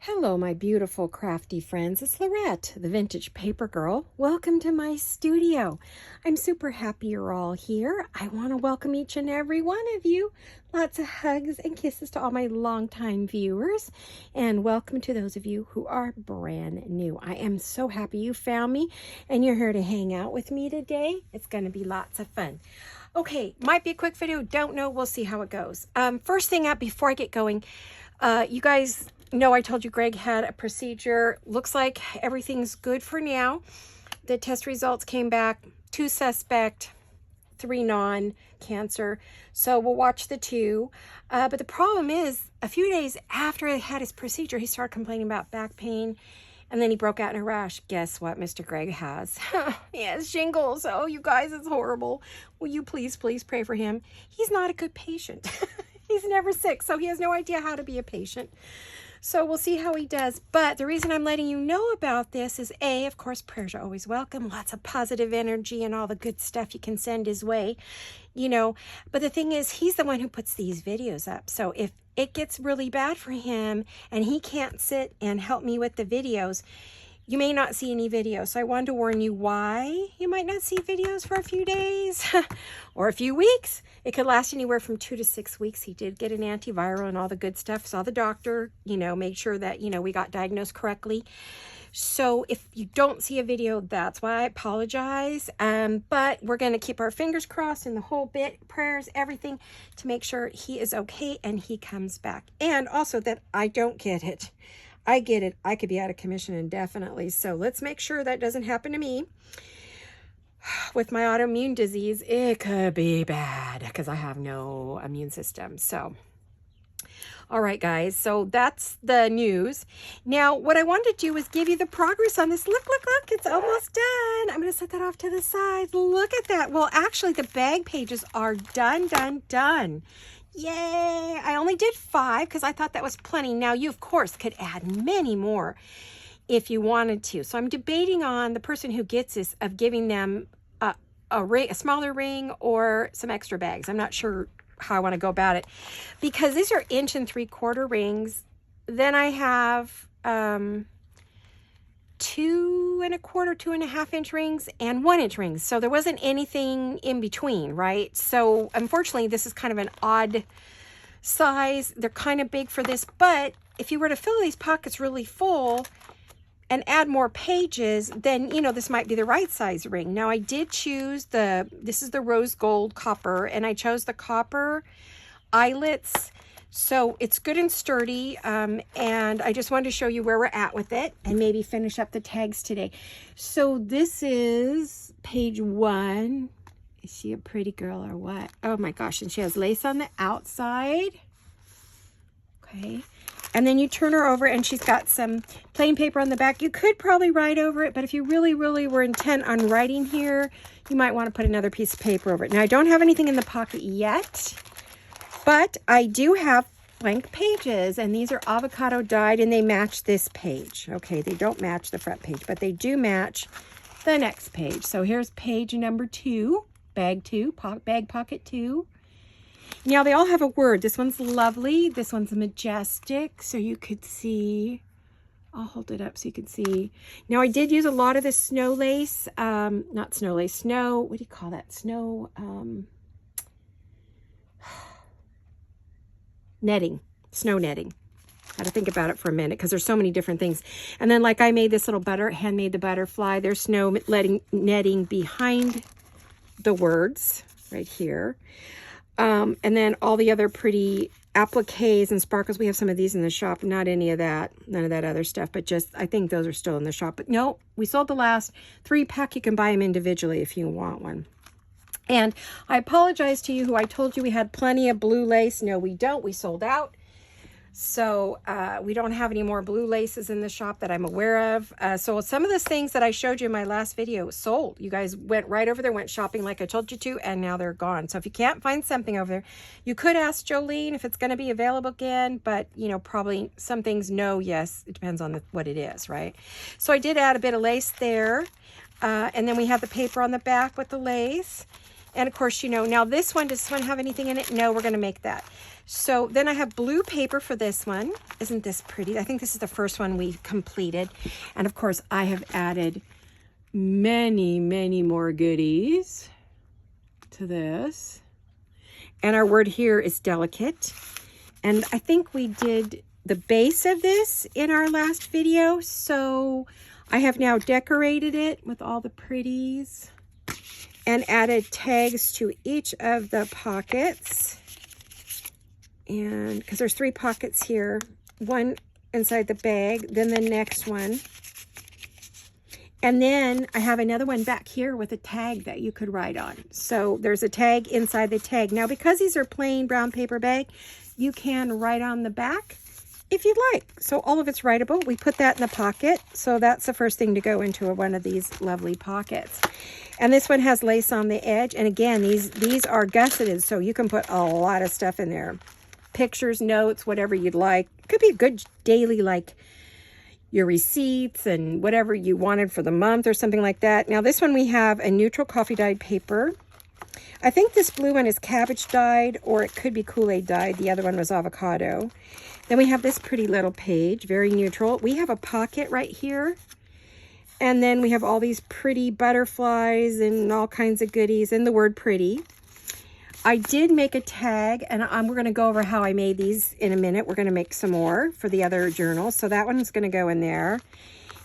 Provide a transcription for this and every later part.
Hello, my beautiful crafty friends. It's Laurette, the vintage paper girl. Welcome to my studio. I'm super happy you're all here. I want to welcome each and every one of you. Lots of hugs and kisses to all my longtime viewers. And welcome to those of you who are brand new. I am so happy you found me and you're here to hang out with me today. It's going to be lots of fun. Okay, might be a quick video. Don't know. We'll see how it goes. First thing up before I get going, you guys know I told you Greg had a procedure. Looks like everything's good for now. The test results came back, 2 suspect, 3 non-cancer. So we'll watch the 2. But the problem is, a few days after he had his procedure, he started complaining about back pain. And then he broke out in a rash. Guess what Mr. Greg has? He has shingles. Oh, you guys, it's horrible. Will you please pray for him? He's not a good patient. He's never sick, so he has no idea how to be a patient. So we'll see how he does. But the reason I'm letting you know about this is A, of course, prayers are always welcome. Lots of positive energy and all the good stuff you can send his way, you know. But the thing is, he's the one who puts these videos up. So if it gets really bad for him and he can't sit and help me with the videos, you may not see any videos. So I wanted to warn you why you might not see videos for a few days or a few weeks. It could last anywhere from 2 to 6 weeks. He did get an antiviral and all the good stuff. Saw the doctor, you know, made sure that, you know, we got diagnosed correctly. So if you don't see a video, that's why I apologize. But we're going to keep our fingers crossed and the whole bit, prayers, everything, to make sure he is okay and he comes back. And also that I don't get it. I get it. I could be out of commission indefinitely. So let's make sure that doesn't happen to me. With my autoimmune disease, it could be bad because I have no immune system. So, all right, guys. So that's the news. Now, what I wanted to do was give you the progress on this. Look, look, look. It's almost done. I'm going to set that off to the side. Look at that. Well, actually, the bag pages are done. Yay! I only did 5 because I thought that was plenty. Now, you, of course, could add many more if you wanted to. So I'm debating on the person who gets this of giving them a smaller ring or some extra bags. I'm not sure how I want to go about it because these are 1 3/4 rings. Then I have 2 1/4, 2.5 inch rings and 1 inch rings. So there wasn't anything in between, right? So unfortunately, this is kind of an odd size. They're kind of big for this, but if you were to fill these pockets really full and add more pages, then, you know, this might be the right size ring. Now I did choose this is the rose gold copper, and I chose the copper eyelets. So it's good and sturdy, and I just wanted to show you where we're at with it and maybe finish up the tags today. So this is page 1. Is she a pretty girl or what? Oh my gosh, and she has lace on the outside. Okay, and then you turn her over and she's got some plain paper on the back. You could probably write over it, but if you really were intent on writing here, you might want to put another piece of paper over it. Now I don't have anything in the pocket yet, but I do have blank pages, and these are avocado dyed, and they match this page. Okay, they don't match the front page, but they do match the next page. So here's page number 2, bag 2, bag pocket 2. Now they all have a word. This one's lovely. This one's majestic, so you could see. I'll hold it up so you can see. Now I did use a lot of this snow lace, not snow lace, snow, what do you call that? Snow, netting, snow netting. Got to think about it for a minute because there's so many different things. And then like I made this little handmade the butterfly. There's snow netting behind the words right here. And then all the other pretty appliques and sparkles. We have some of these in the shop. Not any of that, none of that other stuff, but just, I think those are still in the shop. But no, we sold the last 3-pack. You can buy them individually if you want one. And I apologize to you who I told you we had plenty of blue lace. No, we don't. We sold out. So we don't have any more blue laces in the shop that I'm aware of. So some of the things that I showed you in my last video sold. You guys went right over there, went shopping like I told you to, and now they're gone. So if you can't find something over there, you could ask Jolene if it's going to be available again. But, you know, probably some things no, yes. It depends on what it is, right? So I did add a bit of lace there. And then we have the paper on the back with the lace. And of course, you know, now this one, does this one have anything in it? No, we're going to make that. So then I have blue paper for this one. Isn't this pretty? I think this is the first one we completed. And of course, I have added many, many more goodies to this. And our word here is delicate. And I think we did the base of this in our last video. So I have now decorated it with all the pretties and added tags to each of the pockets. And because there's 3 pockets here, one inside the bag, then the next one. And then I have another one back here with a tag that you could write on. So there's a tag inside the tag. Now, because these are plain brown paper bag, you can write on the back if you'd like. So all of it's writable. We put that in the pocket. So that's the first thing to go into one of these lovely pockets. And this one has lace on the edge. And again, these are gusseted, so you can put a lot of stuff in there. Pictures, notes, whatever you'd like. Could be a good daily, like your receipts and whatever you wanted for the month or something like that. Now this one we have a neutral coffee dyed paper. I think this blue one is cabbage dyed, or it could be Kool-Aid dyed. The other one was avocado. Then we have this pretty little page, very neutral. We have a pocket right here. And then we have all these pretty butterflies and all kinds of goodies and the word pretty. I did make a tag, and we're going to go over how I made these in a minute. We're going to make some more for the other journal. So that one's going to go in there.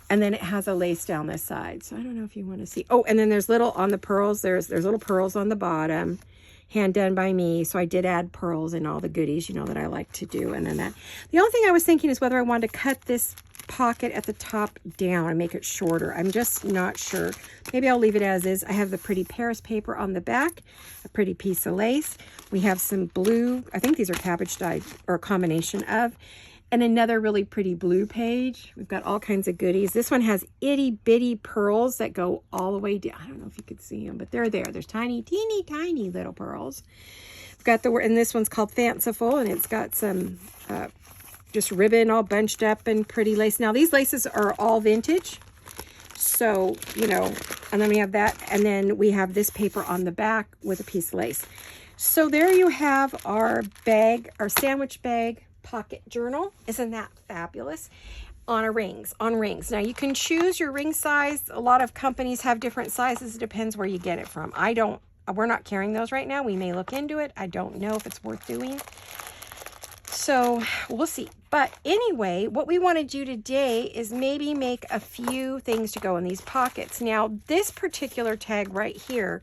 And then it has a lace down this side. So I don't know if you want to see. Oh, and then there's little on the pearls. There's little pearls on the bottom. Hand done by me. So I did add pearls and all the goodies, you know, that I like to do. And then that. The only thing I was thinking is whether I wanted to cut this pocket at the top down and make it shorter. I'm just not sure. Maybe I'll leave it as is. I have the pretty Paris paper on the back, a pretty piece of lace. We have some blue, I think these are cabbage dyed, or a combination of, and another really pretty blue page. We've got all kinds of goodies. This one has itty bitty pearls that go all the way down. I don't know if you could see them, but they're there. There's tiny, teeny, tiny little pearls. We've got the word, and this one's called Fanciful, and it's got some just ribbon all bunched up and pretty lace. Now these laces are all vintage, so you know. And then we have that, and then we have this paper on the back with a piece of lace. So there you have our bag, our sandwich bag pocket journal. Isn't that fabulous? On rings. Now you can choose your ring size. A lot of companies have different sizes. It depends where you get it from. We're not carrying those right now. We may look into it. I don't know if it's worth doing. So we'll see. But anyway, what we want to do today is maybe make a few things to go in these pockets. Now, this particular tag right here,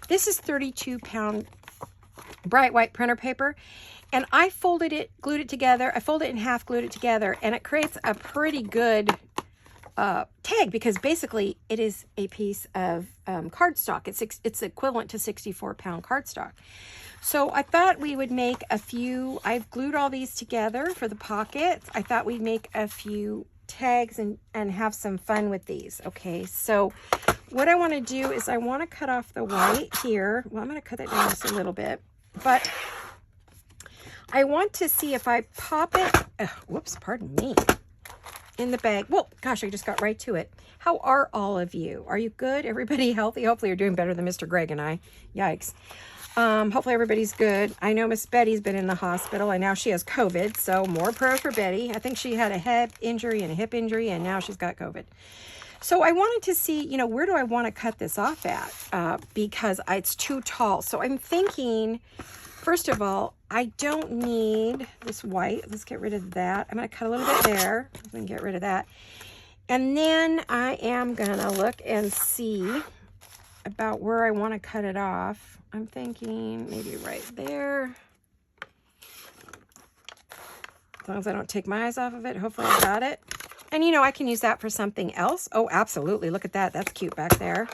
this is 32-pound bright white printer paper. And I folded it, glued it together. I folded it in half, glued it together, and it creates a pretty good tag, because basically it is a piece of cardstock. It's equivalent to 64-pound cardstock. So I thought we would make a few. I've glued all these together for the pockets. I thought we'd make a few tags and have some fun with these. Okay, so what I want to do is I want to cut off the white here. Well, I'm going to cut that down just a little bit, but I want to see if I pop it, whoops, pardon me, in the bag. Well, gosh, I just got right to it. How are all of you? Are you good? Everybody healthy? Hopefully you're doing better than Mr. Greg and I. Yikes. Hopefully everybody's good. I know Miss Betty's been in the hospital, and now she has COVID, so more prayers for Betty. I think she had a head injury and a hip injury, and now she's got COVID. So I wanted to see, you know, where do I want to cut this off at? Because it's too tall. So I'm thinking, first of all, I don't need this white. Let's get rid of that. I'm going to cut a little bit there. I'm going to get rid of that. And then I am going to look and see about where I want to cut it off. I'm thinking maybe right there. As long as I don't take my eyes off of it, hopefully I got it. And you know, I can use that for something else. Oh, absolutely. Look at that. That's cute back there.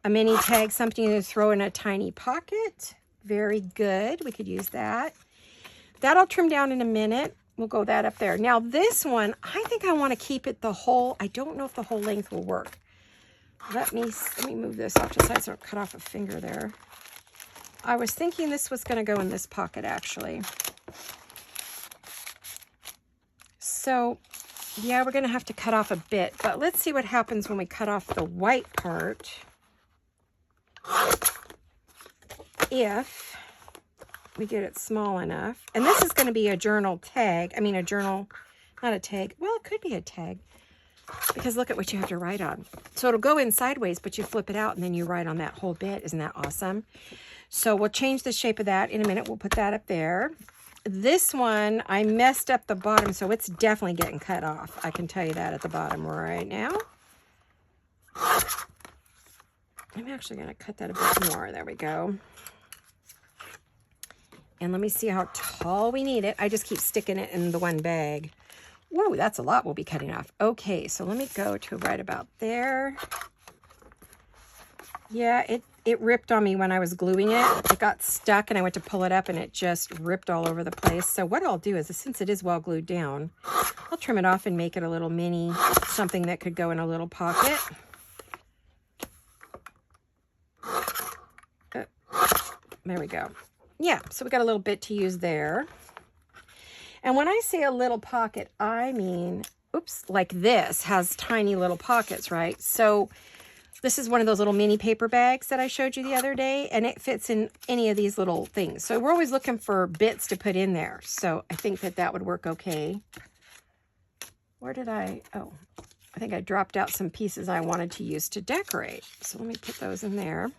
A mini tag, something to throw in a tiny pocket. Very good. We could use that. That I'll trim down in a minute. We'll go that up there. Now this one, I think I want to keep it the whole. I don't know if the whole length will work. Let me move this off to the side so I don't cut off a finger there. I was thinking this was going to go in this pocket, actually. So, yeah, we're going to have to cut off a bit. But let's see what happens when we cut off the white part. If we get it small enough. And this is going to be a journal tag. I mean, a journal, not a tag. Well, it could be a tag because look at what you have to write on. So it'll go in sideways, but you flip it out and then you write on that whole bit. Isn't that awesome? So we'll change the shape of that in a minute. We'll put that up there. This one, I messed up the bottom, so it's definitely getting cut off. I can tell you that at the bottom right now. I'm actually going to cut that a bit more. There we go. And let me see how tall we need it. I just keep sticking it in the one bag. Whoa, that's a lot we'll be cutting off. Okay, so let me go to right about there. Yeah, it ripped on me when I was gluing it. It got stuck and I went to pull it up and it just ripped all over the place. So what I'll do is, since it is well glued down, I'll trim it off and make it a little mini, something that could go in a little pocket. There we go. Yeah, so we got a little bit to use there. And when I say a little pocket, I mean, oops, like this has tiny little pockets, right? So this is one of those little mini paper bags that I showed you the other day, and it fits in any of these little things. So we're always looking for bits to put in there. So I think that that would work okay. Where did I think I dropped out some pieces I wanted to use to decorate. So let me put those in there.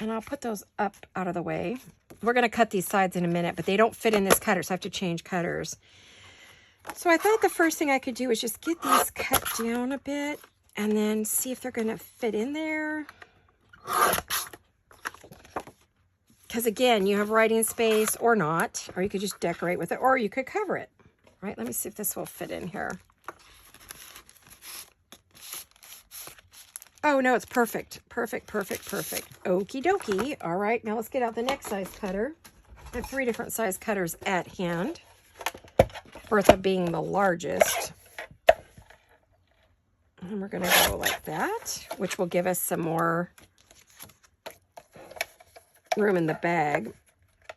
And I'll put those up out of the way. We're going to cut these sides in a minute, but they don't fit in this cutter, so I have to change cutters. So I thought the first thing I could do is just get these cut down a bit and then see if they're going to fit in there. Because again, you have writing space or not, or you could just decorate with it, or you could cover it. All right, let me see if this will fit in here. Oh, no, it's perfect. Perfect, perfect, perfect. Okie dokie. All right, now let's get out the next size cutter. I have 3 different size cutters at hand. Bertha being the largest. And we're going to go like that, which will give us some more room in the bag.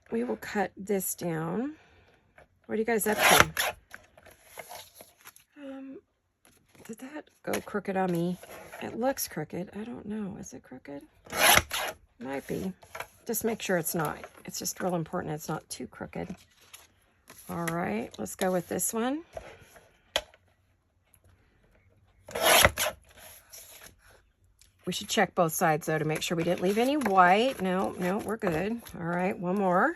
We will cut this down. What are you guys up to? Did that go crooked on me? It looks crooked. I don't know. Is it crooked? Might be. Just make sure it's not. It's just real important it's not too crooked. All right, let's go with this one. We should check both sides, though, to make sure we didn't leave any white. No, we're good. All right, one more.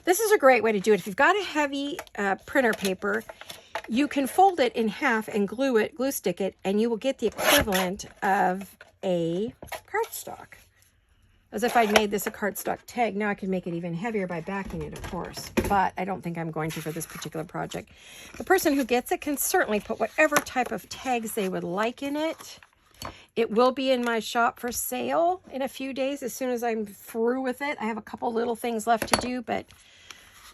This is a great way to do it. If you've got a heavy printer paper, you can fold it in half and glue stick it, and you will get the equivalent of a cardstock. As if I'd made this a cardstock tag. Now I can make it even heavier by backing it, of course. But I don't think I'm going to for this particular project. The person who gets it can certainly put whatever type of tags they would like in it. It will be in my shop for sale in a few days as soon as I'm through with it. I have a couple little things left to do, but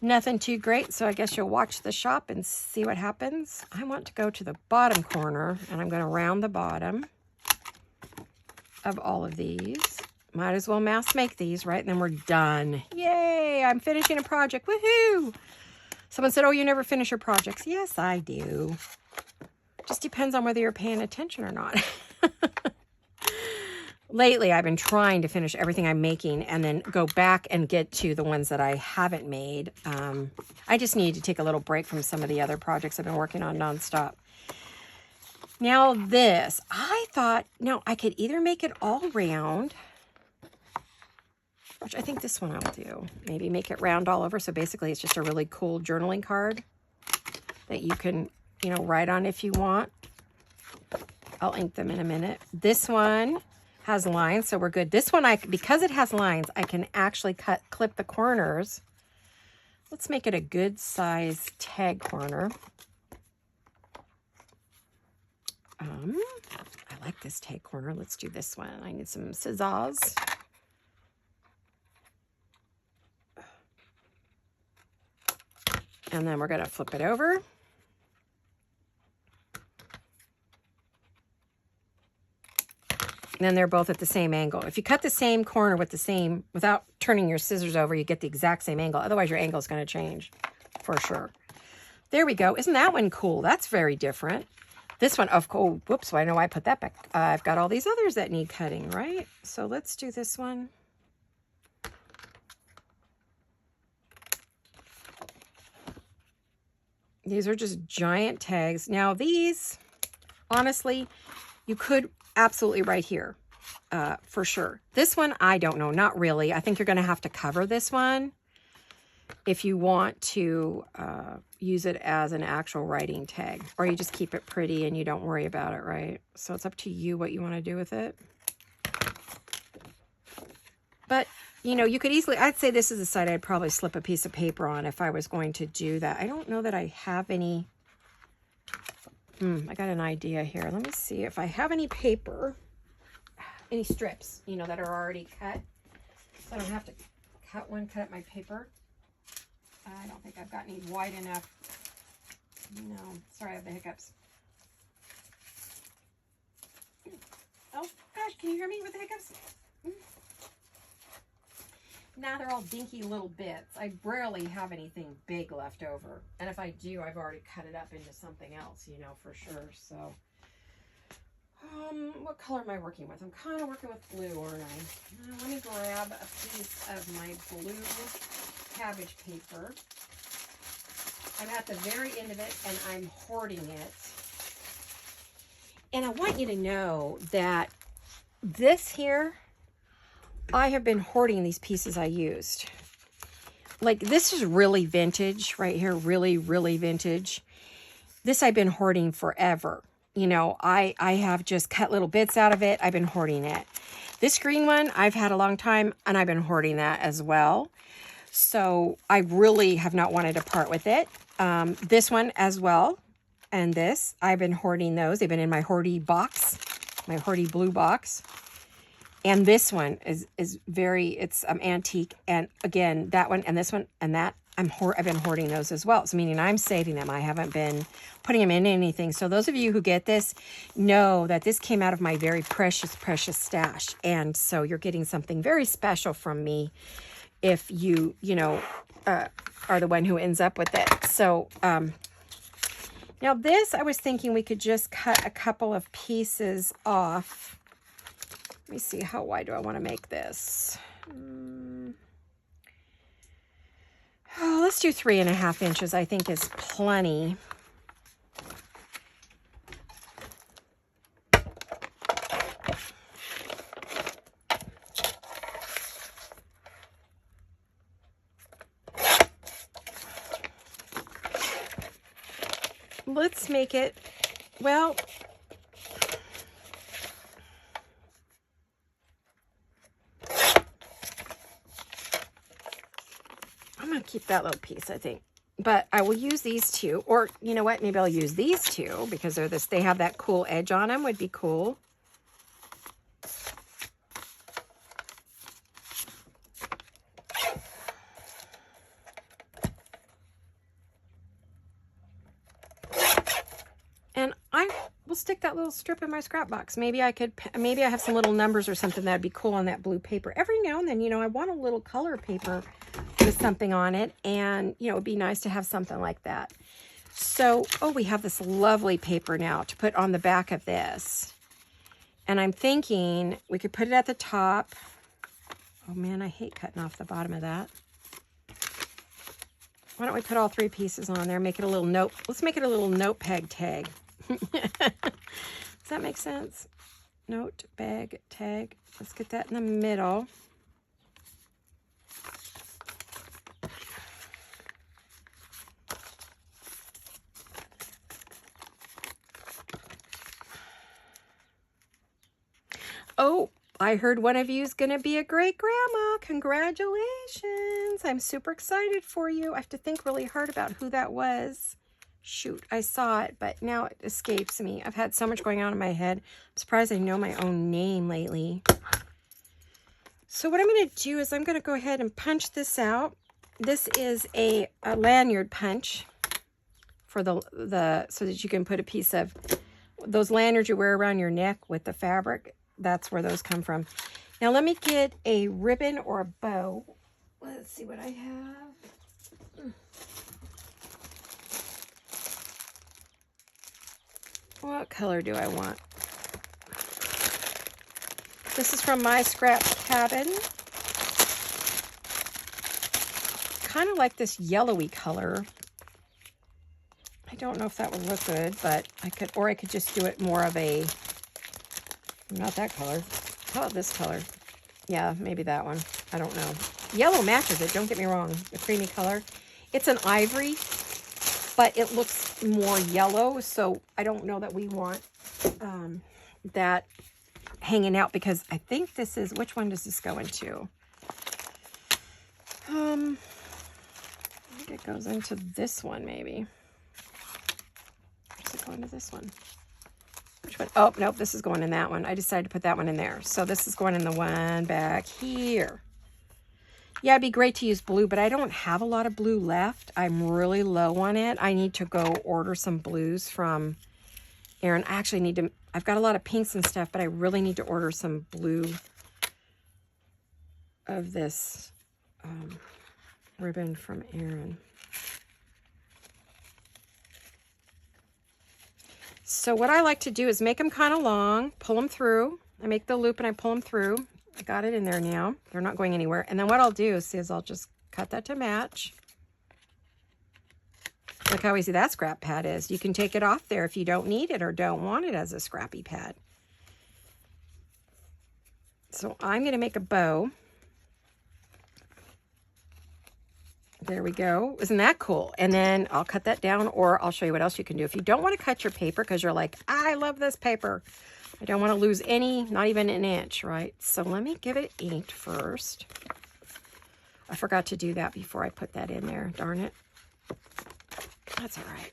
nothing too great. So I guess you'll watch the shop and see what happens. I want to go to the bottom corner, and I'm going to round the bottom of all of these. Might as well mass make these, right? And then we're done. Yay! I'm finishing a project. Woohoo! Someone said, oh, you never finish your projects. Yes, I do. Just depends on whether you're paying attention or not. Lately, I've been trying to finish everything I'm making and then go back and get to the ones that I haven't made. I just need to take a little break from some of the other projects I've been working on nonstop. Now this, I thought, no, I could either make it all round, which I think this one I'll do. Maybe make it round all over. So basically it's just a really cool journaling card that you can, write on if you want. I'll ink them in a minute. This one has lines, so we're good. This one, because it has lines, I can actually clip the corners. Let's make it a good size tag corner. I like this tag corner. Let's do this one. I need some scissors. And then we're going to flip it over. And then they're both at the same angle. If you cut the same corner with without turning your scissors over, you get the exact same angle. Otherwise, your angle is going to change for sure. There we go. Isn't that one cool? That's very different. This one, oh, whoops, I know I put that back. I've got all these others that need cutting, right? So let's do this one. These are just giant tags. Now these, honestly, you could absolutely write here for sure. This one, I don't know, not really. I think you're going to have to cover this one if you want to use it as an actual writing tag, or you just keep it pretty and you don't worry about it, right? So it's up to you what you want to do with it. But, you know, you could easily, I'd say this is the side I'd probably slip a piece of paper on if I was going to do that. I don't know that I have any, I got an idea here. Let me see if I have any paper, any strips, you know, that are already cut. So I don't have to cut up my paper. I don't think I've got any wide enough. No, sorry, I have the hiccups. Oh, gosh, can you hear me with the hiccups? Now they're all dinky little bits. I rarely have anything big left over. And if I do, I've already cut it up into something else, you know, for sure. So, what color am I working with? I'm kind of working with blue, aren't I? Let me grab a piece of my blue cabbage paper. I'm at the very end of it, and I'm hoarding it. And I want you to know that this here, I have been hoarding these pieces I used. Like, this is really vintage right here, really, really vintage. This I've been hoarding forever. You know, I have just cut little bits out of it. I've been hoarding it. This green one, I've had a long time, and I've been hoarding that as well. So I really have not wanted to part with it. This one as well, and this, I've been hoarding those. They've been in my hoardy box, my hoardy blue box. And this one is very, it's antique. And again, that one and this one and that, I've been hoarding those as well. So meaning I'm saving them. I haven't been putting them in anything. So those of you who get this know that this came out of my very precious, precious stash. And so you're getting something very special from me if you know, are the one who ends up with it. So now this, I was thinking we could just cut a couple of pieces off. Let me see, how wide do I want to make this? Oh, let's do 3.5 inches, I think is plenty. Let's make it, well, I'm going to keep that little piece, I think. But I will use these two. Or, you know what? Maybe I'll use these two because they're this. They have that cool edge on them. Would be cool. And I will stick that little strip in my scrap box. Maybe I have some little numbers or something that'd be cool on that blue paper. Every now and then, you know, I want a little color paper with something on it, and you know, it'd be nice to have something like that. So, oh, we have this lovely paper now to put on the back of this, and I'm thinking we could put it at the top. Oh man, I hate cutting off the bottom of that. Why don't we put all 3 pieces on there, make it a little note. Let's make it a little note peg tag. Does that make sense? Note bag tag. Let's get that in the middle. Oh, I heard one of you is going to be a great grandma. Congratulations. I'm super excited for you. I have to think really hard about who that was. Shoot, I saw it, but now it escapes me. I've had so much going on in my head. I'm surprised I know my own name lately. So what I'm going to do is I'm going to go ahead and punch this out. This is a lanyard punch for the so that you can put a piece of those lanyards you wear around your neck with the fabric. That's where those come from. Now let me get a ribbon or a bow. Let's see what I have. What color do I want? This is from My Scrap Cabin. Kind of like this yellowy color. don't know if that would look good, but I could just do it more of a, not that color. How about this color? Yeah, maybe that one. I don't know. Yellow matches it, don't get me wrong. The creamy color. It's an ivory, but it looks more yellow, so I don't know that we want that hanging out, because I think this is, which one does this go into? I think it goes into this one, maybe. Does it go into this one? Which one? Oh, nope, this is going in that one. I decided to put that one in there. So this is going in the one back here. Yeah, it'd be great to use blue, but I don't have a lot of blue left. I'm really low on it. I need to go order some blues from Aaron. I actually need to, I've got a lot of pinks and stuff, but I really need to order some blue of this ribbon from Aaron. So what I like to do is make them kind of long, pull them through. I make the loop and I pull them through. I got it in there now. They're not going anywhere. And then what I'll do is I'll just cut that to match. Look how easy that scrap pad is. You can take it off there if you don't need it or don't want it as a scrappy pad. So I'm going to make a bow. There we go. Isn't that cool? And then I'll cut that down, or I'll show you what else you can do. If you don't want to cut your paper because you're like, I love this paper, I don't want to lose any, not even an inch, right? So let me get it inked first. I forgot to do that before I put that in there. Darn it. That's all right.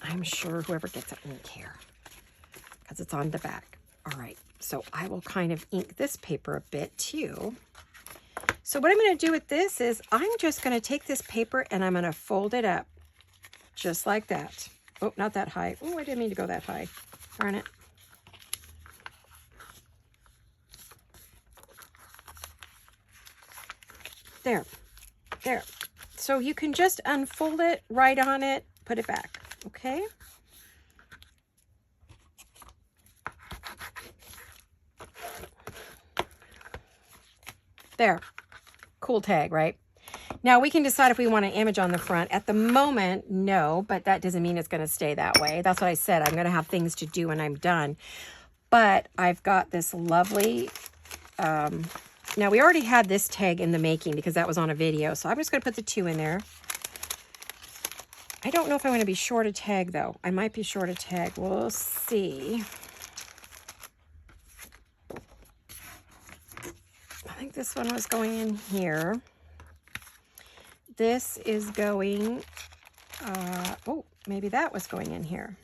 I'm sure whoever gets it won't care because it's on the back. All right. So I will kind of ink this paper a bit too. So what I'm going to do with this is I'm just going to take this paper and I'm going to fold it up just like that. Oh, not that high. Oh, I didn't mean to go that high. Darn it. There. There. So you can just unfold it, write on it, put it back. Okay? There. Cool tag, right? Now we can decide if we want an image on the front. At the moment, no, but that doesn't mean it's going to stay that way. That's what I said. I'm going to have things to do when I'm done. But I've got this lovely, now we already had this tag in the making because that was on a video. So I'm just going to put the 2 in there. I don't know if I want to be short a tag though. I might be short a tag. We'll see. I think this one was going in here. This is going, oh, maybe that was going in here.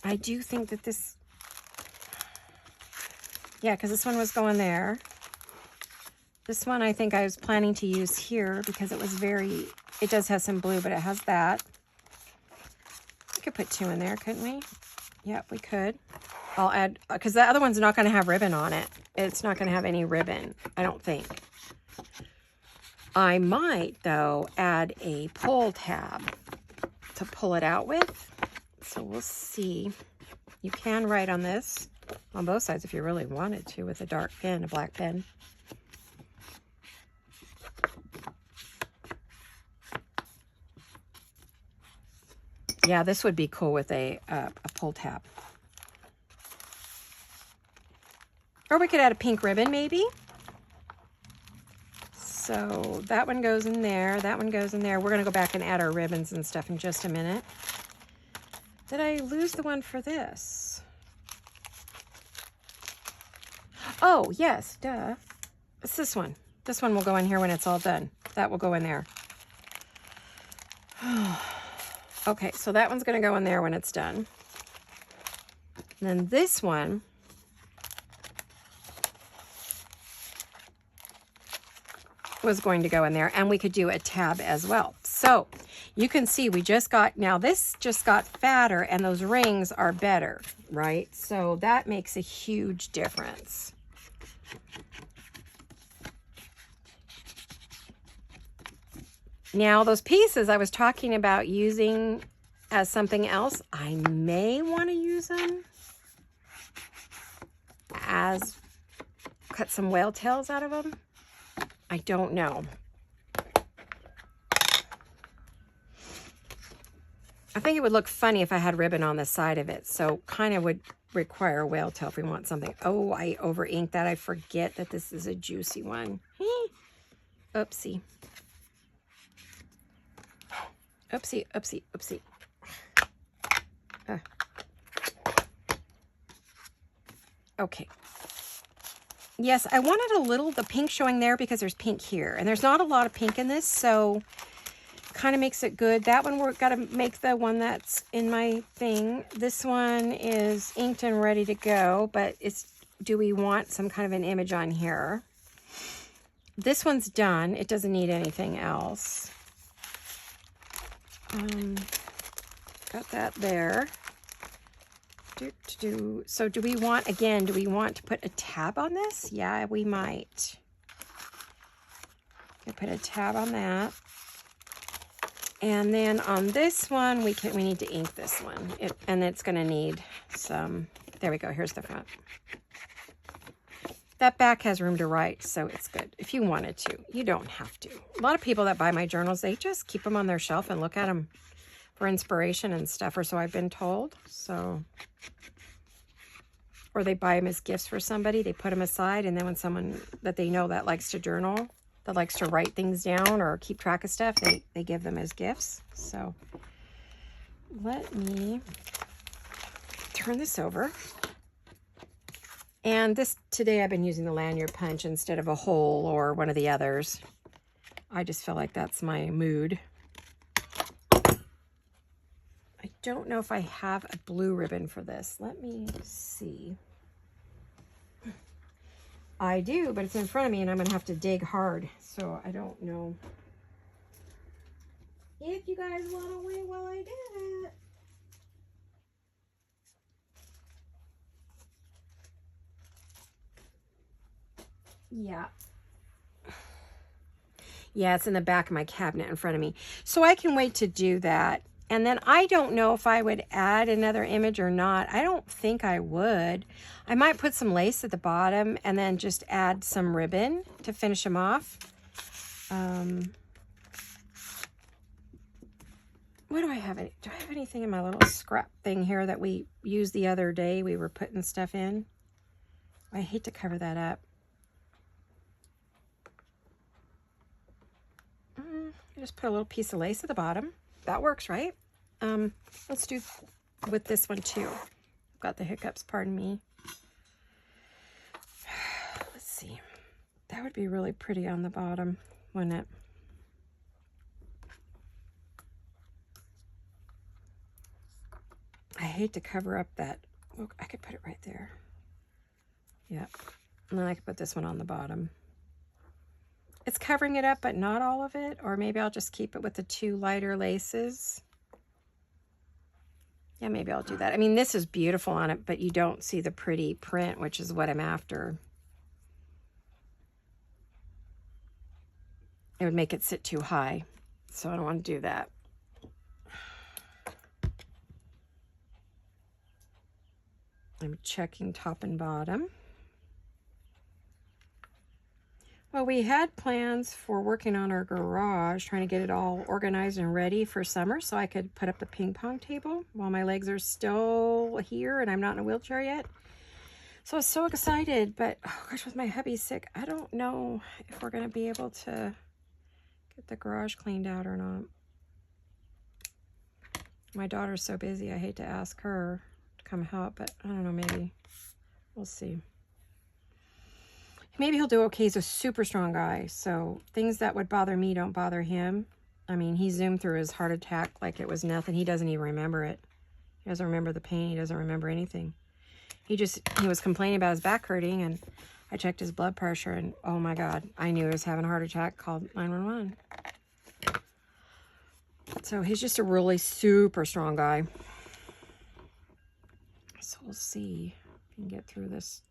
I do think that this, yeah, because this one was going there. This one I think I was planning to use here because it was very, it does have some blue, but it has that. We could put 2 in there, couldn't we? Yep, we could. I'll add, because the other one's not going to have ribbon on it. It's not going to have any ribbon, I don't think. I might, though, add a pull tab to pull it out with. So we'll see. You can write on this on both sides if you really wanted to with a dark pen, a black pen. Yeah, this would be cool with a pull tab. Or we could add a pink ribbon, maybe. So that one goes in there. That one goes in there. We're going to go back and add our ribbons and stuff in just a minute. Did I lose the one for this? Oh, yes, duh. It's this one. This one will go in here when it's all done. That will go in there. Okay, so that one's going to go in there when it's done. And then this one was going to go in there, and we could do a tab as well. So you can see we just got, now this just got fatter and those rings are better, right? So that makes a huge difference. Now those pieces I was talking about using as something else, I may want to use them as, cut some whale tails out of them. I don't know. I think it would look funny if I had ribbon on the side of it. So kind of would require a whale tail if we want something. Oh, I over inked that. I forget that this is a juicy one. Oopsie. Oopsie, oopsie, oopsie. Okay. Yes, I wanted a little, the pink showing there because there's pink here. And there's not a lot of pink in this, so kind of makes it good. That one, we're got to make the one that's in my thing. This one is inked and ready to go, but it's, do we want some kind of an image on here? This one's done. It doesn't need anything else. Got that there. So do we want, again, do we want to put a tab on this? Yeah, we might. Okay, put a tab on that. And then on this one, we need to ink this one. And it's going to need some, there we go, here's the front. That back has room to write, so it's good. If you wanted to, you don't have to. A lot of people that buy my journals, they just keep them on their shelf and look at them for inspiration and stuff, or so I've been told. So, or they buy them as gifts for somebody, they put them aside, and then when someone that they know that likes to journal, that likes to write things down or keep track of stuff, they give them as gifts. So let me turn this over. And this, today I've been using the lanyard punch instead of a hole or one of the others. I just feel like that's my mood. I don't know if I have a blue ribbon for this. Let me see. I do, but it's in front of me and I'm going to have to dig hard. So I don't know if you guys want to wait while I do it. Yeah. Yeah, it's in the back of my cabinet in front of me. So I can wait to do that. And then I don't know if I would add another image or not. I don't think I would. I might put some lace at the bottom and then just add some ribbon to finish them off. What do I have? Do I have anything in my little scrap thing here that we used the other day? We were putting stuff in. I hate to cover that up. Just put a little piece of lace at the bottom. That works, right? Let's do with this one too. I've got the hiccups, pardon me. Let's see. That would be really pretty on the bottom, wouldn't it? I hate to cover up that. Look, I could put it right there. Yeah. And then I could put this one on the bottom. It's covering it up, but not all of it. Or maybe I'll just keep it with the two lighter laces. Yeah, maybe I'll do that. I mean, this is beautiful on it, but you don't see the pretty print, which is what I'm after. It would make it sit too high, so I don't want to do that. I'm checking top and bottom. Well, we had plans for working on our garage, trying to get it all organized and ready for summer so I could put up the ping pong table while my legs are still here and I'm not in a wheelchair yet. So I was so excited, but oh gosh, with my hubby sick, I don't know if we're going to be able to get the garage cleaned out or not. My daughter's so busy, I hate to ask her to come help, but I don't know, maybe. We'll see. Maybe he'll do okay. He's a super strong guy, so things that would bother me don't bother him. I mean, he zoomed through his heart attack like it was nothing. He doesn't even remember it. He doesn't remember the pain. He doesn't remember anything. He was complaining about his back hurting, and I checked his blood pressure, and oh my God, I knew he was having a heart attack, called 911. So he's just a really super strong guy. So we'll see if we can get through this.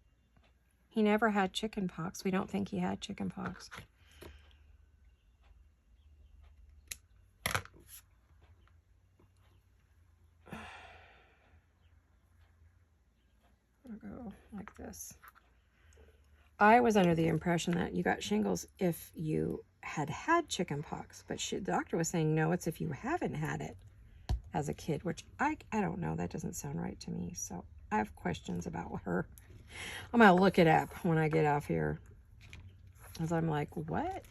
He never had chicken pox. We don't think he had chicken pox. I'll go like this. I was under the impression that you got shingles if you had chicken pox, but the doctor was saying no, it's if you haven't had it. as a kid, which I don't know. That doesn't sound right to me. So I have questions about her. I'm going to look it up when I get off here. As I'm like, what?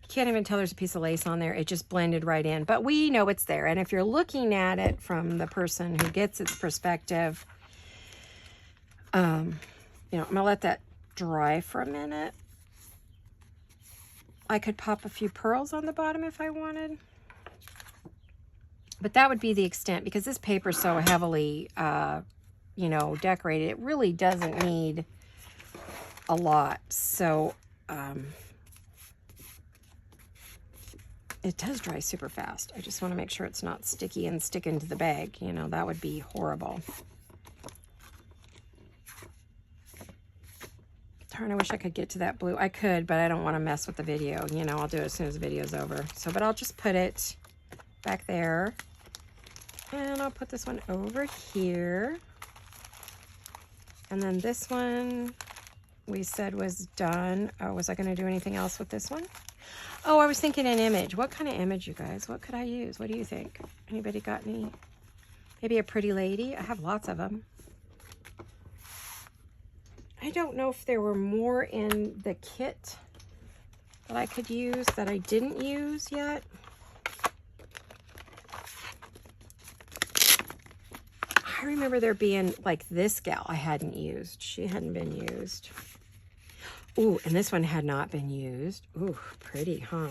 Can't even tell there's a piece of lace on there. It just blended right in, but we know it's there. And if you're looking at it from the person who gets its perspective, you know, I'm gonna let that dry for a minute. I could pop a few pearls on the bottom if I wanted, but that would be the extent, because this paper is so heavily, you know, decorated. It really doesn't need a lot. So, it does dry super fast. I just want to make sure it's not sticky and stick into the bag. You know, that would be horrible. Darn, I wish I could get to that blue. I could, but I don't want to mess with the video. You know, I'll do it as soon as the video's over. So, but I'll just put it back there. And I'll put this one over here. And then this one we said was done. Oh, was I going to do anything else with this one? Oh, I was thinking an image. What kind of image, you guys? What could I use? What do you think? Anybody got any? Maybe a pretty lady? I have lots of them. I don't know if there were more in the kit that I could use that I didn't use yet. I remember there being like this gal I hadn't used. She hadn't been used. Ooh, and this one had not been used. Ooh, pretty, huh?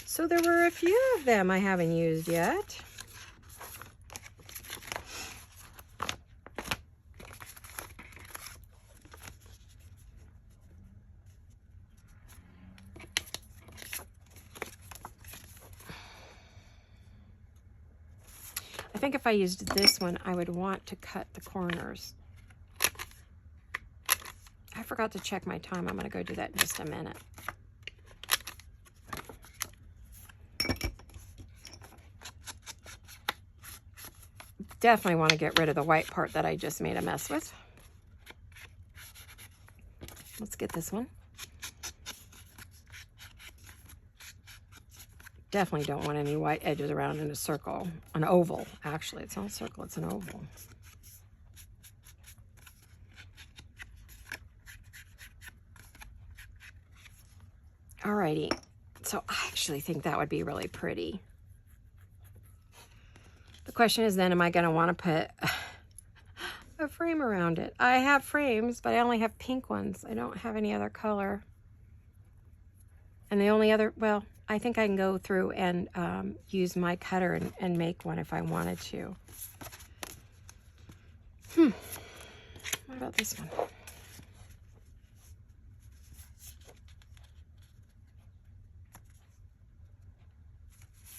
So there were a few of them I haven't used yet. I think if I used this one, I would want to cut the corners. I forgot to check my time. I'm going to go do that in just a minute. Definitely want to get rid of the white part that I just made a mess with. Let's get this one. Definitely don't want any white edges around in a circle. An oval, actually. It's not a circle, it's an oval. Alrighty, so I actually think that would be really pretty. The question is then, am I going to want to put a frame around it? I have frames, but I only have pink ones. I don't have any other color. And the only other, well, I think I can go through and use my cutter and make one if I wanted to. What about this one?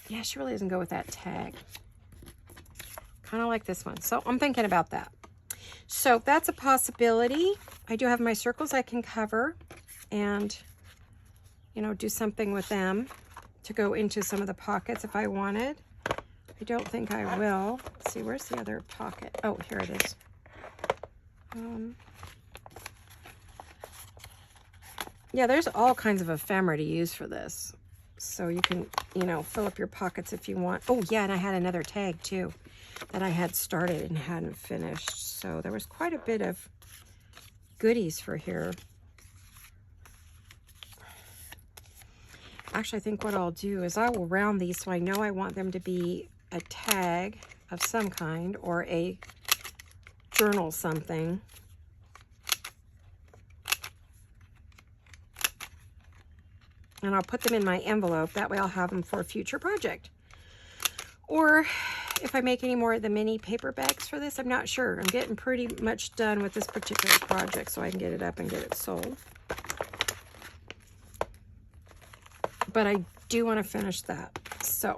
Yeah, she really doesn't go with that tag. Kind of like this one. So I'm thinking about that. So that's a possibility. I do have my circles I can cover and, you know, do something with them to go into some of the pockets if I wanted. I don't think I will. Let's see, where's the other pocket? Oh, here it is. Yeah, there's all kinds of ephemera to use for this. So you can, you know, fill up your pockets if you want. Oh, yeah, and I had another tag, too, that I had started and hadn't finished. So there was quite a bit of goodies for here. Actually, I think what I'll do is I will round these so I know I want them to be a tag of some kind or a journal something. And I'll put them in my envelope. That way I'll have them for a future project. Or if I make any more of the mini paper bags for this, I'm not sure. I'm getting pretty much done with this particular project so I can get it up and get it sold. But I do want to finish that. So,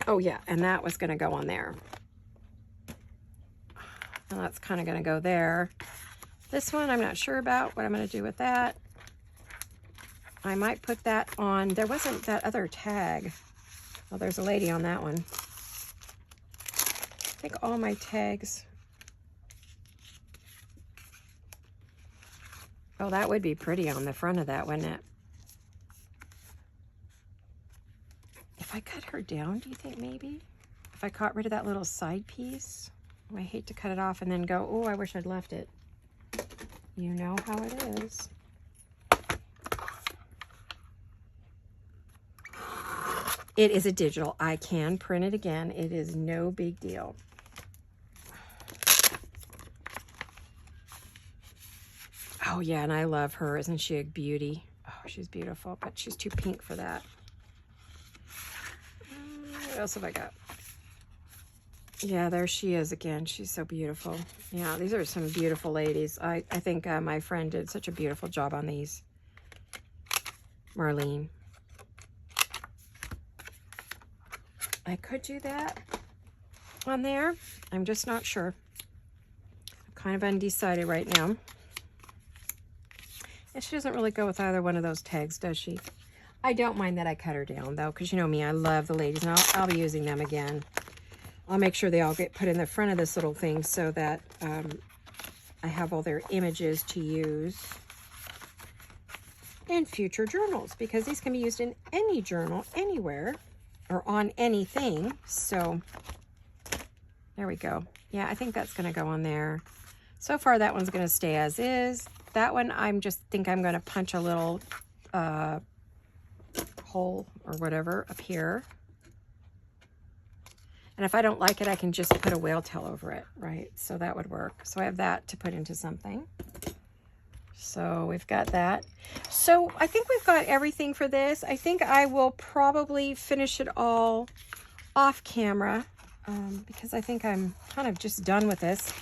oh yeah, and that was going to go on there. And that's kind of going to go there. This one I'm not sure about what I'm going to do with that. I might put that on. There wasn't that other tag. Oh, there's a lady on that one. I think all my tags. Oh, that would be pretty on the front of that, wouldn't it? If I cut her down, do you think maybe? If I got rid of that little side piece? Oh, I hate to cut it off and then go, oh, I wish I'd left it. You know how it is. It is a digital. I can print it again. It is no big deal. Oh, yeah, and I love her. Isn't she a beauty? Oh, she's beautiful, but she's too pink for that. What else have I got? Yeah, there she is again. She's so beautiful. Yeah, these are some beautiful ladies. I think my friend did such a beautiful job on these. Marlene. I could do that on there. I'm just not sure. I'm kind of undecided right now. And she doesn't really go with either one of those tags, does she? I don't mind that I cut her down, though, because you know me, I love the ladies, and I'll be using them again. I'll make sure they all get put in the front of this little thing so that I have all their images to use in future journals, because these can be used in any journal, anywhere, or on anything. So there we go. Yeah, I think that's going to go on there. So far, that one's going to stay as is. That one, I'm just think I'm going to punch a little hole or whatever up here. And if I don't like it, I can just put a whale tail over it, right? So that would work. So I have that to put into something. So we've got that. So I think we've got everything for this. I think I will probably finish it all off camera because I think I'm kind of just done with this.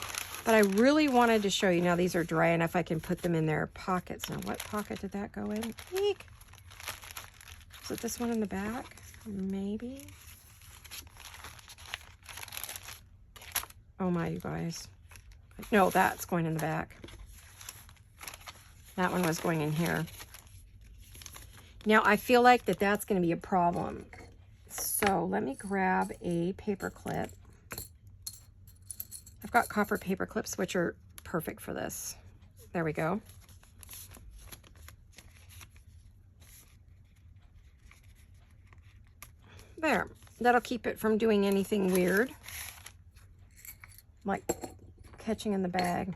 But I really wanted to show you. Now these are dry enough I can put them in their pockets. Now what pocket did that go in? Eek. Is it this one in the back? Maybe. Oh my, you guys. No, that's going in the back. That one was going in here. Now I feel like that's going to be a problem. So let me grab a paper clip. I've got copper paper clips, which are perfect for this. There we go. There. That'll keep it from doing anything weird, like catching in the bag.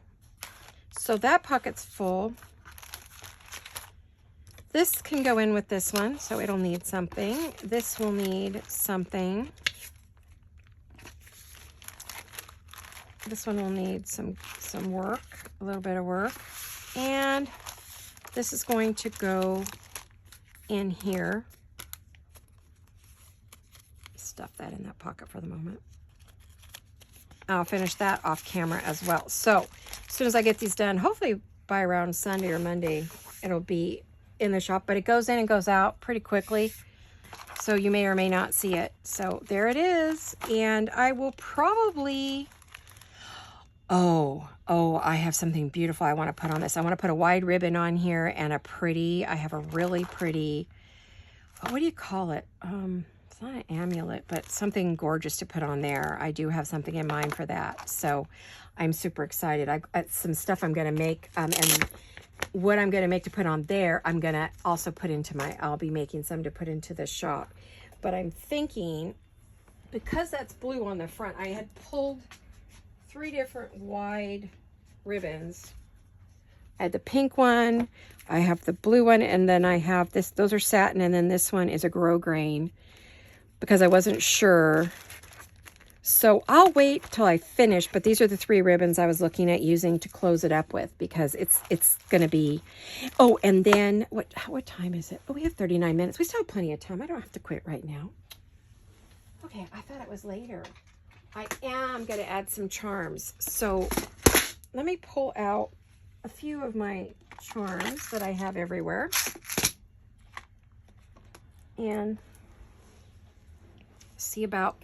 So that pocket's full. This can go in with this one, so it'll need something. This will need something. This one will need some work, a little bit of work. And this is going to go in here. Stuff that in that pocket for the moment. I'll finish that off camera as well. So as soon as I get these done, hopefully by around Sunday or Monday, it'll be in the shop, but it goes in and goes out pretty quickly. So you may or may not see it. So there it is. And I will probably, I have something beautiful I want to put on this. I want to put a wide ribbon on here and I have a really pretty, what do you call it? It's not an amulet, but something gorgeous to put on there. I do have something in mind for that. So I'm super excited. I some stuff I'm going to make, and what I'm going to make to put on there, I'm going to also put into I'll be making some to put into the shop. But I'm thinking, because that's blue on the front, I had pulled 3 different wide ribbons. I had the pink one, I have the blue one, and then I have this, those are satin, and then this one is a grosgrain, because I wasn't sure. So I'll wait till I finish, but these are the 3 ribbons I was looking at using to close it up with, because it's going to be, oh, and then, what time is it? Oh, we have 39 minutes. We still have plenty of time. I don't have to quit right now. Okay, I thought it was later. I am going to add some charms. So let me pull out a few of my charms that I have everywhere. And see about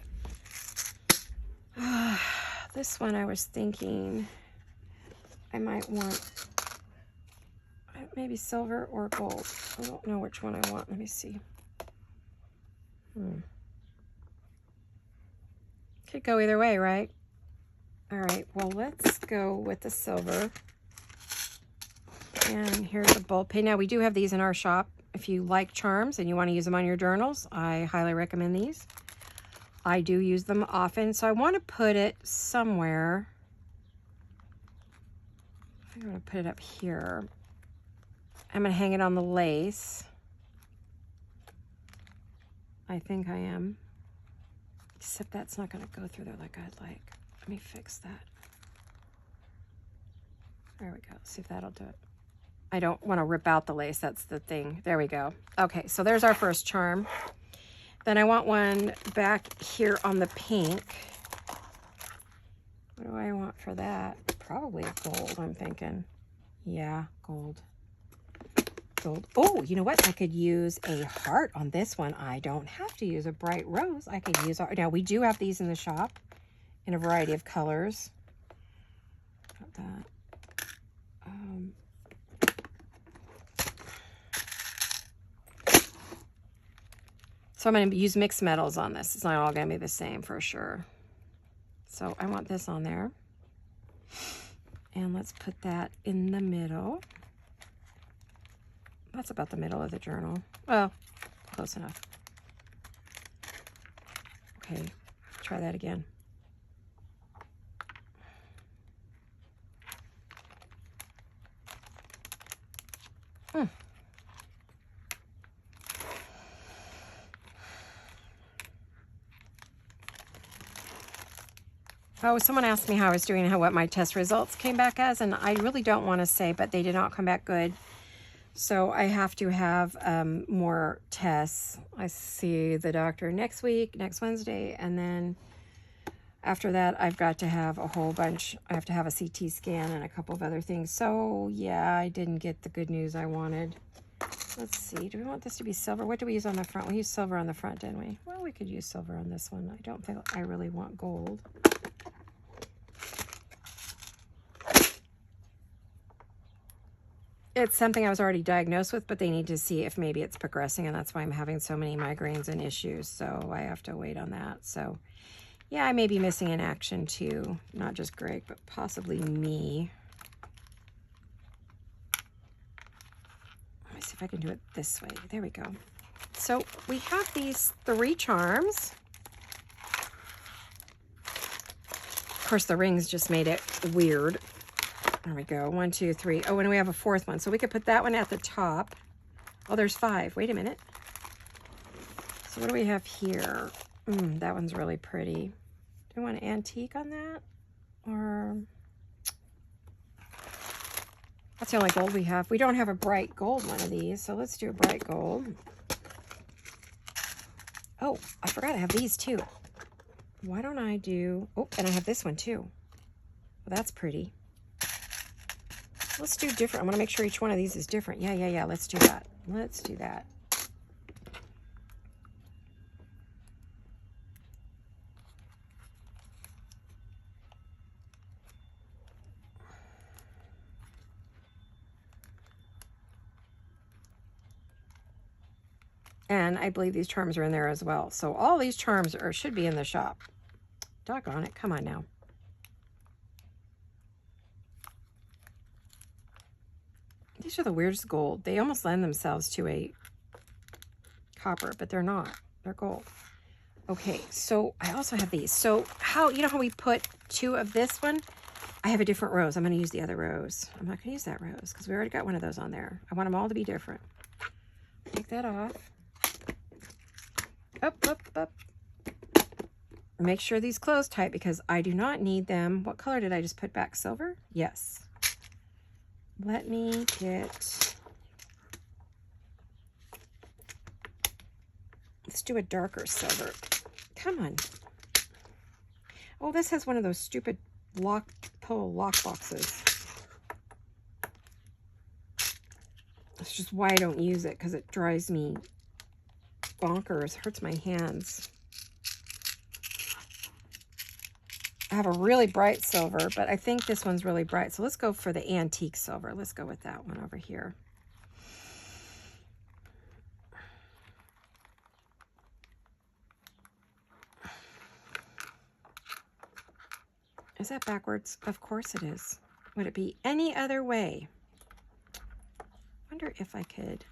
this one. I was thinking I might want maybe silver or gold. I don't know which one I want. Let me see. Could go either way, right? All right, well, let's go with the silver. And here's a bulb pin. Now, we do have these in our shop. If you like charms and you want to use them on your journals, I highly recommend these. I do use them often, so I want to put it somewhere. I'm going to put it up here. I'm going to hang it on the lace. I think I am. Except that's not going to go through there like I'd like. Let me fix that. There we go. See if that'll do it. I don't want to rip out the lace. That's the thing. There we go. Okay, so there's our first charm. Then I want one back here on the pink. What do I want for that? Probably a gold, I'm thinking. Yeah, gold. Gold. Oh, you know what? I could use a heart on this one. I don't have to use a bright rose. I could use... Now, we do have these in the shop in a variety of colors. Got that. So I'm going to use mixed metals on this. It's not all going to be the same for sure. So I want this on there. And let's put that in the middle. That's about the middle of the journal. Well, close enough. Okay, try that again. Oh, someone asked me how I was doing, what my test results came back as, and I really don't want to say, but they did not come back good. So I have to have more tests. I see the doctor next week, next Wednesday, and then after that, I've got to have a whole bunch. I have to have a CT scan and a couple of other things. So yeah, I didn't get the good news I wanted. Let's see, do we want this to be silver? What do we use on the front? We used silver on the front, didn't we? Well, we could use silver on this one. I don't think I really want gold. It's something I was already diagnosed with, but they need to see if maybe it's progressing, and that's why I'm having so many migraines and issues, so I have to wait on that. So, yeah, I may be missing in action too. Not just Greg, but possibly me. Let me see if I can do it this way. There we go. So we have these 3 charms. Of course, the rings just made it weird. There we go. 1, 2, 3. Oh, and we have a 4th one. So we could put that one at the top. Oh, there's 5. Wait a minute. So what do we have here? That one's really pretty. Do we want an antique on that? Or... That's the only gold we have. We don't have a bright gold one of these, so let's do a bright gold. Oh, I forgot I have these too. Why don't I do... Oh, and I have this one too. Well, that's pretty. Let's do different. I want to make sure each one of these is different. Yeah. Let's do that. Let's do that. And I believe these charms are in there as well. So all these charms should be in the shop. Doggone it. Come on now. These are the weirdest gold. They almost lend themselves to a copper, but they're not. They're gold. Okay, so I also have these. So you know how we put 2 of this one? I have a different rose. I'm going to use the other rose. I'm not going to use that rose because we already got one of those on there. I want them all to be different. Take that off. Up. Make sure these close tight because I do not need them. What color did I just put back? Silver? Yes. Let me get... Let's do a darker silver. Come on. Oh, this has one of those stupid pull lock boxes. That's just why I don't use it, because it drives me bonkers. Hurts my hands. I have a really bright silver, but I think this one's really bright. So let's go for the antique silver. Let's go with that one over here. Is that backwards? Of course it is. Would it be any other way? Wonder if I could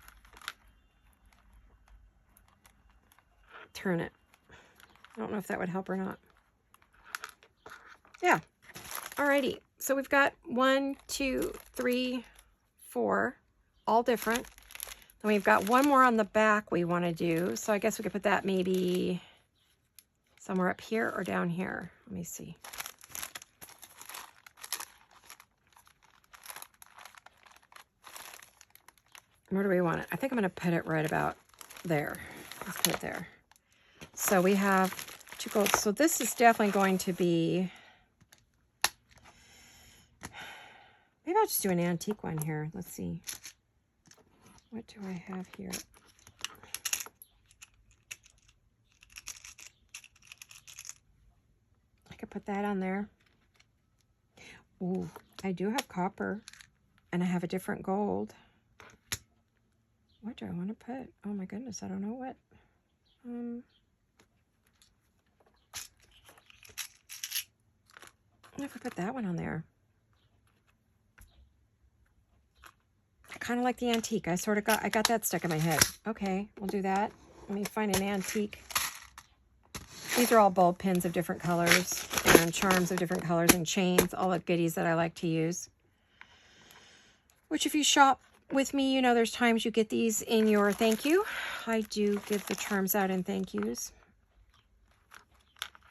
turn it. I don't know if that would help or not. Yeah. Alrighty. So we've got 1, 2, 3, 4, all different. And we've got one more on the back we want to do. So I guess we could put that maybe somewhere up here or down here. Let me see. Where do we want it? I think I'm going to put it right about there. Let's put it there. So we have 2 golds. So this is definitely going to be, maybe I'll just do an antique one here. Let's see. What do I have here? I could put that on there. Ooh, I do have copper and I have a different gold. What do I want to put? Oh my goodness, I don't know what. If I put that one on there. I kind of like the antique. I got that stuck in my head. Okay, we'll do that. Let me find an antique. These are all bulb pins of different colors and charms of different colors and chains, all the goodies that I like to use. Which if you shop with me, you know there's times you get these in your thank you. I do give the charms out in thank yous.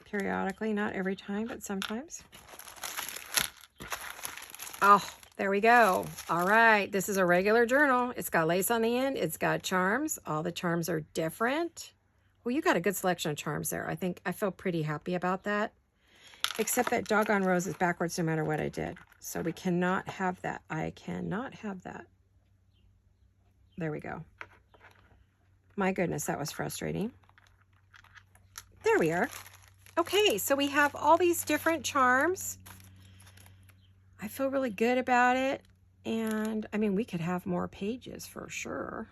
Periodically, not every time, but sometimes. Oh, there we go. All right, this is a regular journal. It's got lace on the end. It's got charms. All the charms are different. Well, you got a good selection of charms there. I feel pretty happy about that. Except that doggone rose is backwards no matter what I did. So we cannot have that. I cannot have that. There we go. My goodness, that was frustrating. There we are. Okay, so we have all these different charms. I feel really good about it. And I mean, we could have more pages for sure.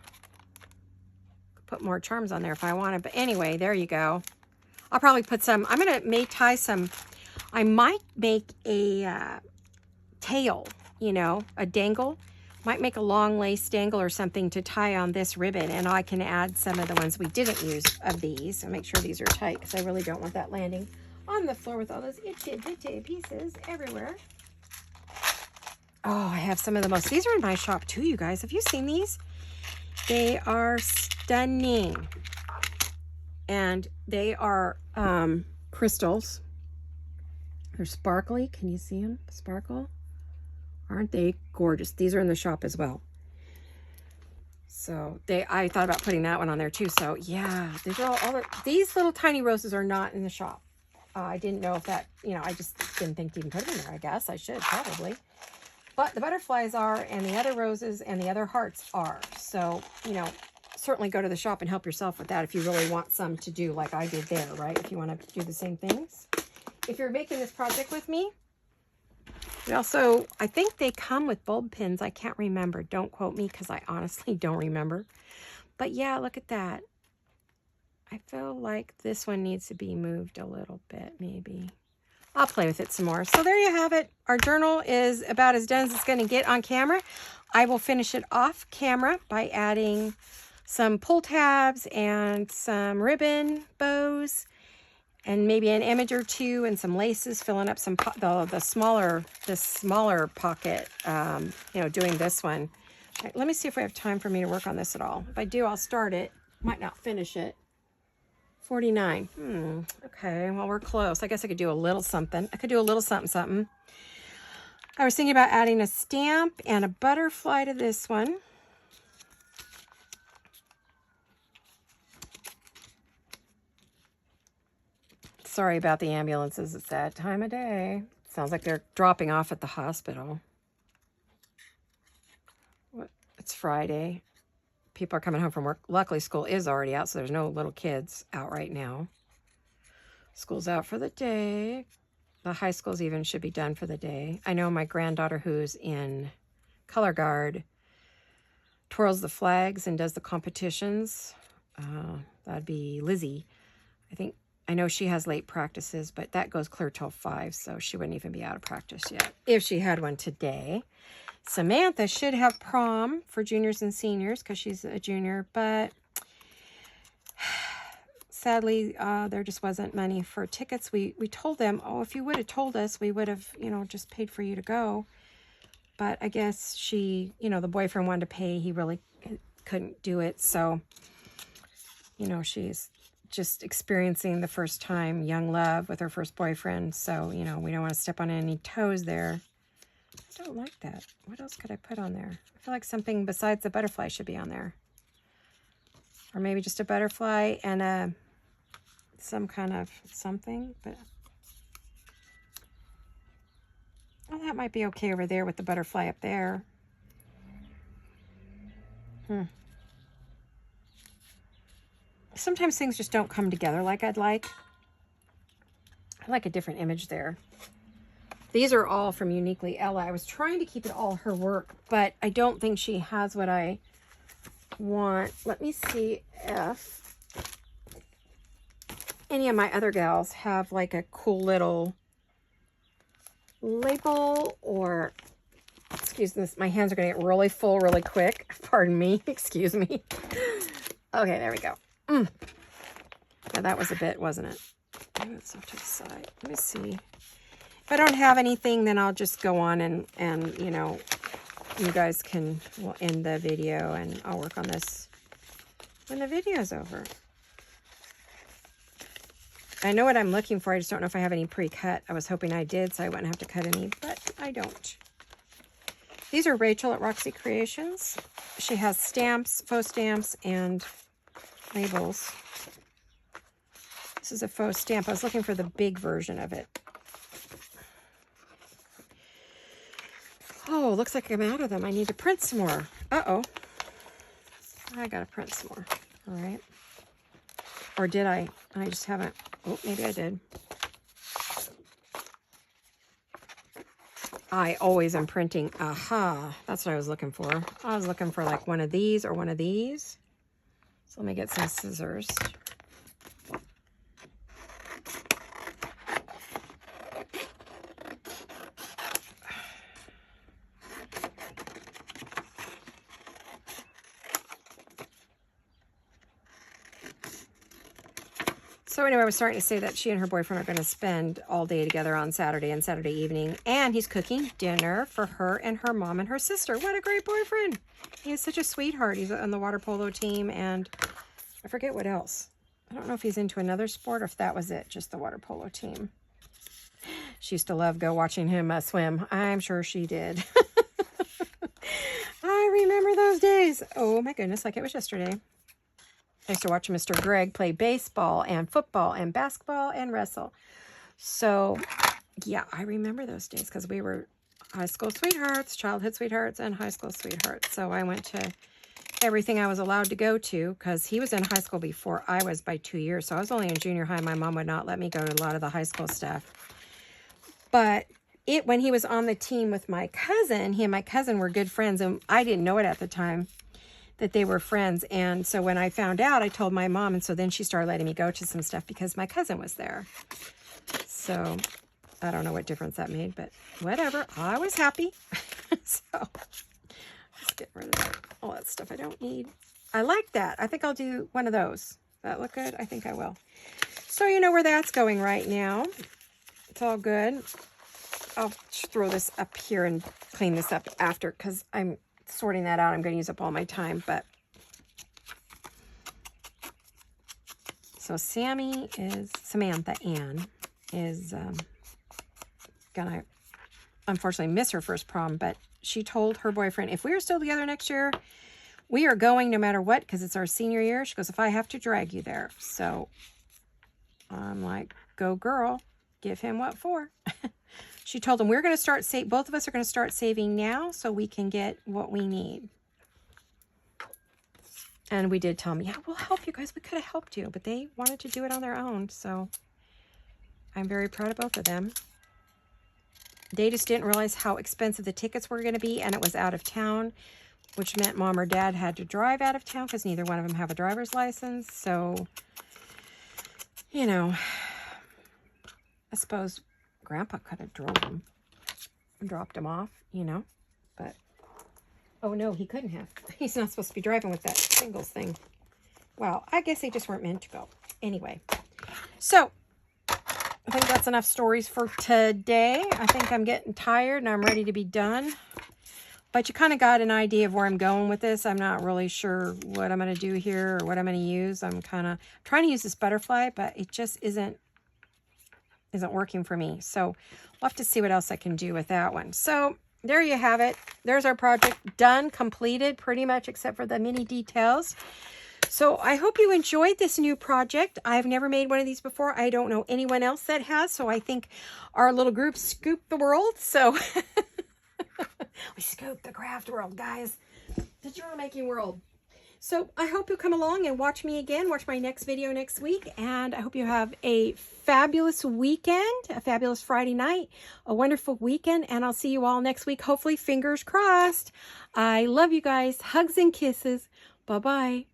Put more charms on there if I wanted. But anyway, there you go. I'll probably put some, I'm going to tie some, I might make a tail, you know, a dangle. Might make a long lace dangle or something to tie on this ribbon. And I can add some of the ones we didn't use of these. So make sure these are tight because I really don't want that landing on the floor with all those itchy bitty pieces everywhere. Oh, I have some of the most, these are in my shop too, you guys. Have you seen these? They are stunning. And they are crystals. They're sparkly. Can you see them? Sparkle. Aren't they gorgeous? These are in the shop as well. So I thought about putting that one on there too. So yeah, these are these little tiny roses are not in the shop. I didn't know if that, you know, I just didn't think to even put them in there. I guess I should probably. But the butterflies are, and the other roses and the other hearts are. So, you know, certainly go to the shop and help yourself with that if you really want some to do like I did there, right? If you want to do the same things. If you're making this project with me, we also, I think they come with bulb pins. I can't remember. Don't quote me because I honestly don't remember. But yeah, look at that. I feel like this one needs to be moved a little bit, maybe. I'll play with it some more. So there you have it. Our journal is about as done as it's going to get on camera. I will finish it off camera by adding some pull tabs and some ribbon bows and maybe an image or two and some laces, filling up some the smaller pocket, you know, doing this one. All right, let me see if we have time for me to work on this at all. If I do, I'll start it. Might not finish it. 49. Okay, well, we're close. I guess I could do a little something. I could do a little something. I was thinking about adding a stamp and a butterfly to this one. Sorry about the ambulances. It's that time of day. Sounds like they're dropping off at the hospital. It's Friday. People are coming home from work. Luckily, school is already out, so there's no little kids out right now. School's out for the day. The high schools even should be done for the day. I know my granddaughter who's in color guard twirls the flags and does the competitions. That'd be Lizzie. I I know she has late practices, but that goes clear till 5, so she wouldn't even be out of practice yet if she had one today. Samantha should have prom for juniors and seniors because she's a junior, but sadly, there just wasn't money for tickets. We told them, oh, if you would have told us, we would have, just paid for you to go. But I guess she, the boyfriend wanted to pay. He really couldn't do it. So, she's just experiencing the first time young love with her first boyfriend. So, we don't want to step on any toes there. I don't like that. What else could I put on there? I feel like something besides the butterfly should be on there. Or maybe just a butterfly and some kind of something. But that might be okay over there with the butterfly up there. Sometimes things just don't come together like I'd like. I like a different image there. These are all from Uniquely Ella. I was trying to keep it all her work, but I don't think she has what I want. Let me see if any of my other gals have like a cool little label or, excuse this, my hands are going to get really full really quick. Pardon me. Excuse me. Okay, there we go. Now that was a bit, wasn't it? Maybe it's off to the side. Let me see. If I don't have anything, then I'll just go on and you guys will end the video and I'll work on this when the video's over. I know what I'm looking for. I just don't know if I have any pre-cut. I was hoping I did, so I wouldn't have to cut any, but I don't. These are Rachel at Roxy Creations. She has stamps, faux stamps, and labels. This is a faux stamp. I was looking for the big version of it. Oh, looks like I'm out of them. I need to print some more. Uh-oh. I gotta print some more. All right. Or did I? I just haven't. Oh, maybe I did. I always am printing. Aha. That's what I was looking for. I was looking for like one of these or one of these. So let me get some scissors. So anyway, I was starting to say that she and her boyfriend are going to spend all day together on Saturday and Saturday evening. And he's cooking dinner for her and her mom and her sister. What a great boyfriend. He is such a sweetheart. He's on the water polo team and I forget what else. I don't know if he's into another sport or if that was it, just the water polo team. She used to love watching him swim. I'm sure she did. I remember those days. Oh my goodness, like it was yesterday. I used to watch Mr. Greg play baseball and football and basketball and wrestle. So, yeah, I remember those days because we were high school sweethearts, childhood sweethearts, and high school sweethearts. So I went to everything I was allowed to go to because he was in high school before I was by 2 years. So I was only in junior high. My mom would not let me go to a lot of the high school stuff. But when he was on the team with my cousin, he and my cousin were good friends, and I didn't know it at the time that they were friends. And so when I found out, I told my mom, and so then she started letting me go to some stuff because my cousin was there. So I don't know what difference that made, but whatever. I was happy. So let's get rid of all that stuff I don't need. I like that. I think I'll do one of those. Does that look good? I think I will. So you know where that's going right now. It's all good. I'll throw this up here and clean this up after because I'm sorting that out. I'm going to use up all my time, but so Samantha Ann is gonna unfortunately miss her first prom, but she told her boyfriend, if we are still together next year, we are going no matter what because it's our senior year. She goes, if I have to drag you there. So I'm like, go girl, give him what for. She told him, we're going to start both of us are going to start saving now so we can get what we need. And we did tell them, yeah, we'll help you guys. We could have helped you, but they wanted to do it on their own. So I'm very proud of both of them. They just didn't realize how expensive the tickets were going to be, and it was out of town, which meant mom or dad had to drive out of town because neither one of them have a driver's license. So, suppose Grandpa could have drove him and dropped him off, you know, but, oh no, he couldn't have. He's not supposed to be driving with that singles thing. Well, I guess they just weren't meant to go. Anyway, so I think that's enough stories for today. I think I'm getting tired and I'm ready to be done. But you kind of got an idea of where I'm going with this. I'm not really sure what I'm going to do here or what I'm going to use. I'm kind of trying to use this butterfly, but it just isn't working for me. So we'll have to see what else I can do with that one. So there you have it. There's our project done, completed, pretty much except for the mini details. So I hope you enjoyed this new project. I've never made one of these before. I don't know anyone else that has. So I think our little group scooped the world. So we scooped the craft world, guys. The jewelry making world. So I hope you'll come along and watch me again. Watch my next video next week. And I hope you have a fabulous weekend, a fabulous Friday night, a wonderful weekend. And I'll see you all next week. Hopefully, fingers crossed. I love you guys. Hugs and kisses. Bye-bye.